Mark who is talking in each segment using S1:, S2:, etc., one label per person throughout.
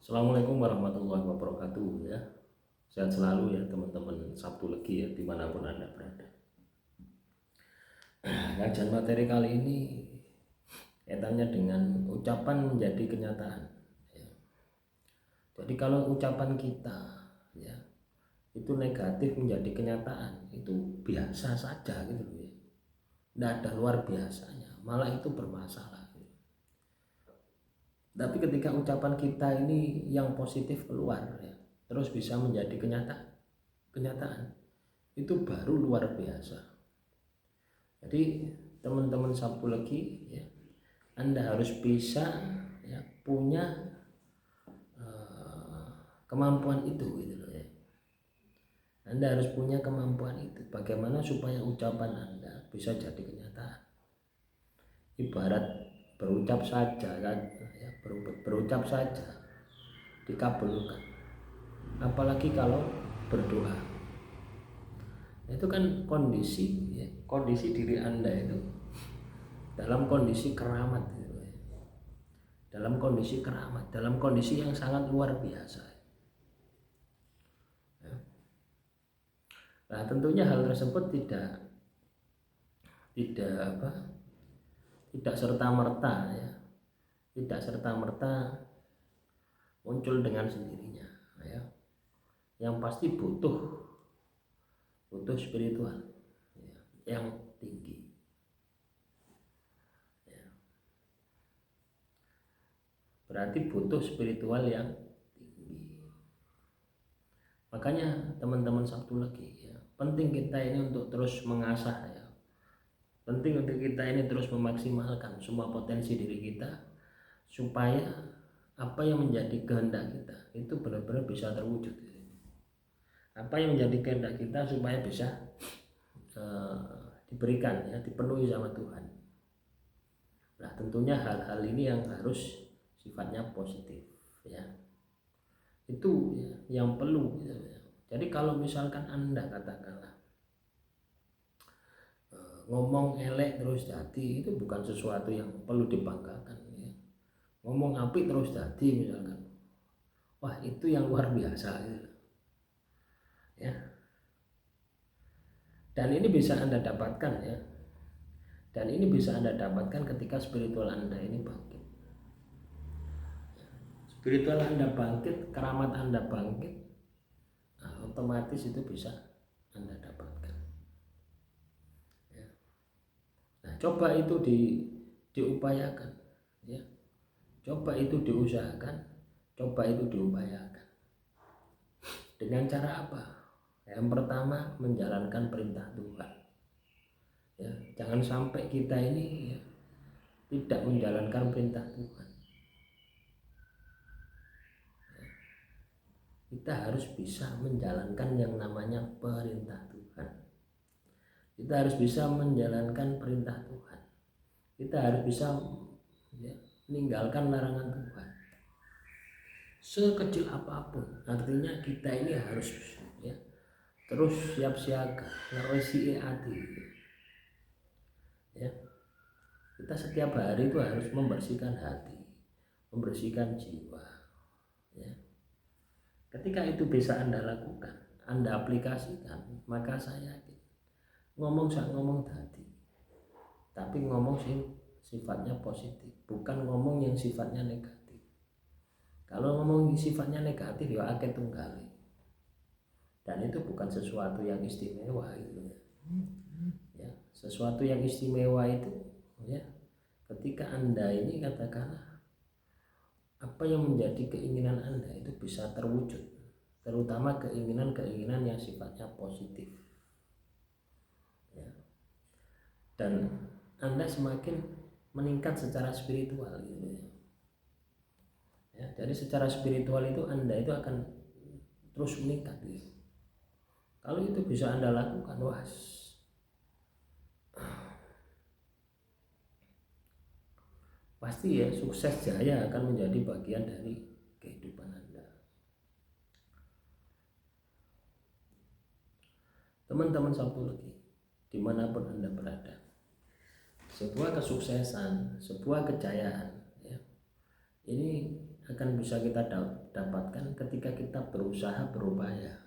S1: Assalamualaikum warahmatullahi wabarakatuh ya. Sehat selalu ya teman-teman Sabtu Legi ya dimanapun Anda berada. Kajian materi kali ini kaitannya dengan ucapan menjadi kenyataan ya. Jadi kalau ucapan kita ya itu negatif menjadi kenyataan, itu biasa saja gitu ya. Tidak ada luar biasanya, malah itu bermasalah. Tapi ketika ucapan kita ini yang positif keluar ya, terus bisa menjadi kenyataan, itu baru luar biasa. Jadi teman-teman Sabtu Legi ya, Anda harus bisa ya, punya kemampuan itu gitu loh ya. Anda harus punya kemampuan itu. Bagaimana supaya ucapan Anda bisa jadi kenyataan. Ibarat berucap saja kan ya, berucap saja dikabulkan, apalagi kalau berdoa. Itu kan kondisi ya, kondisi diri Anda itu dalam kondisi keramat gitu ya. Dalam kondisi keramat, dalam kondisi yang sangat luar biasa ya. Nah tentunya hal tersebut tidak serta-merta ya, tidak serta-merta muncul dengan sendirinya ya. Yang pasti butuh spiritual ya, yang tinggi ya. Berarti butuh spiritual yang tinggi. Makanya teman-teman Sabtu Legi ya, penting kita ini untuk terus mengasah ya. Penting untuk kita ini terus memaksimalkan semua potensi diri kita supaya apa yang menjadi kehendak kita itu benar-benar bisa terwujud. Apa yang menjadi kehendak kita supaya bisa diberikan ya, dipenuhi sama Tuhan. Nah tentunya hal-hal ini yang harus sifatnya positif ya. Itu ya, yang perlu gitu ya. Jadi kalau misalkan Anda katakanlah ngomong elek terus jadi, itu bukan sesuatu yang perlu dibanggakan ya. Ngomong apik terus jadi misalkan, wah itu yang luar biasa gitu. Ya. Dan ini bisa Anda dapatkan ya. Dan ini bisa Anda dapatkan ketika spiritual Anda ini bangkit. Spiritual Anda bangkit, keramat Anda bangkit, nah, otomatis itu bisa Anda dapatkan ya. Nah coba itu diupayakan ya. Coba itu diusahakan, coba itu diupayakan. Dengan cara apa? Yang pertama, menjalankan perintah Tuhan ya. Jangan sampai kita ini ya, tidak menjalankan perintah Tuhan ya. Kita harus bisa menjalankan yang namanya perintah Tuhan. Kita harus bisa menjalankan perintah Tuhan. Kita harus bisa ya, meninggalkan larangan Tuhan sekecil apapun. Artinya kita ini harus ya, terus siap siaga, ngeresi hati ya. Kita setiap hari itu harus membersihkan hati, membersihkan jiwa ya. Ketika itu bisa Anda lakukan, Anda aplikasikan, maka saya yakin ngomong tadi, tapi ngomong sifatnya positif, bukan ngomong yang sifatnya negatif. Kalau ngomong sifatnya negatif ya akeh tunggali, dan itu bukan sesuatu yang istimewa gitu ya. Sesuatu yang istimewa itu ya ketika Anda ini katakanlah apa yang menjadi keinginan Anda itu bisa terwujud, terutama keinginan yang sifatnya positif ya. Dan Anda semakin meningkat secara spiritual gitu ya. Ya, jadi secara spiritual itu Anda itu akan terus meningkat gitu. Kalau itu bisa Anda lakukan, wah pasti ya sukses jaya akan menjadi bagian dari kehidupan Anda. Teman-teman Sabtu Legi, dimanapun Anda berada, sebuah kesuksesan, sebuah kejayaan ya, ini akan bisa kita dapatkan ketika kita berusaha, berupaya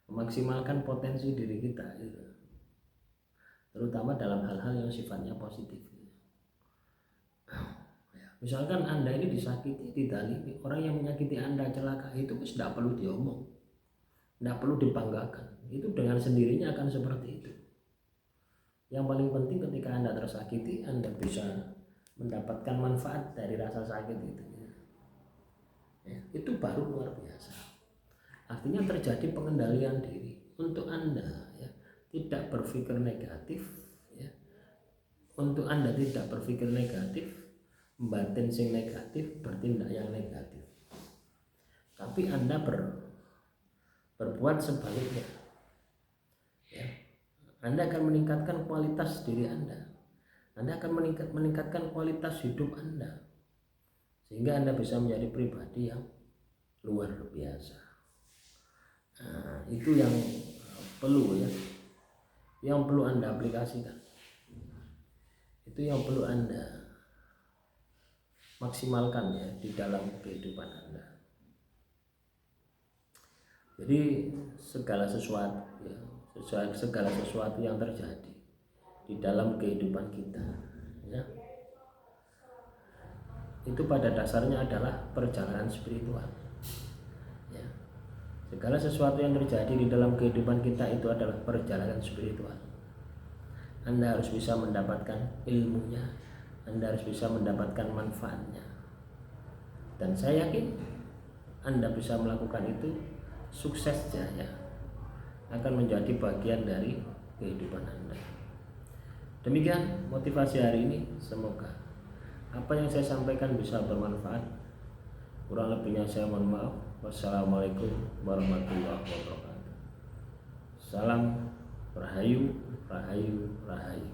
S1: memaksimalkan potensi diri kita gitu. Terutama dalam hal-hal yang sifatnya positif. Misalkan Anda ini disakiti, didalimi, orang yang menyakiti Anda celaka, itu tidak perlu diomong, tidak perlu dibanggakan, itu dengan sendirinya akan seperti itu. Yang paling penting ketika Anda tersakiti, Anda bisa mendapatkan manfaat dari rasa sakit itu ya, itu baru luar biasa. Artinya terjadi pengendalian diri untuk Anda ya, tidak berpikir negatif ya. Untuk Anda tidak berpikir negatif, batin sing negatif, bertindak yang negatif. Tapi Anda berbuat sebaliknya ya. Anda akan meningkatkan kualitas diri Anda. Anda akan meningkatkan kualitas hidup Anda, sehingga Anda bisa menjadi pribadi yang luar biasa. Nah, itu yang perlu ya, yang perlu Anda aplikasikan. Itu yang perlu Anda maksimalkan ya di dalam kehidupan Anda. Jadi segala sesuatu ya, segala sesuatu yang terjadi di dalam kehidupan kita ya, itu pada dasarnya adalah perjalanan spiritual ya. Segala sesuatu yang terjadi di dalam kehidupan kita itu adalah perjalanan spiritual. Anda harus bisa mendapatkan ilmunya, Anda harus bisa mendapatkan manfaatnya, dan saya yakin Anda bisa melakukan itu, sukses jaya akan menjadi bagian dari kehidupan Anda. Demikian motivasi hari ini, semoga apa yang saya sampaikan bisa bermanfaat. Kurang lebihnya saya mohon maaf. Wassalamualaikum warahmatullahi wabarakatuh. Salam Rahayu, Rahayu, Rahayu.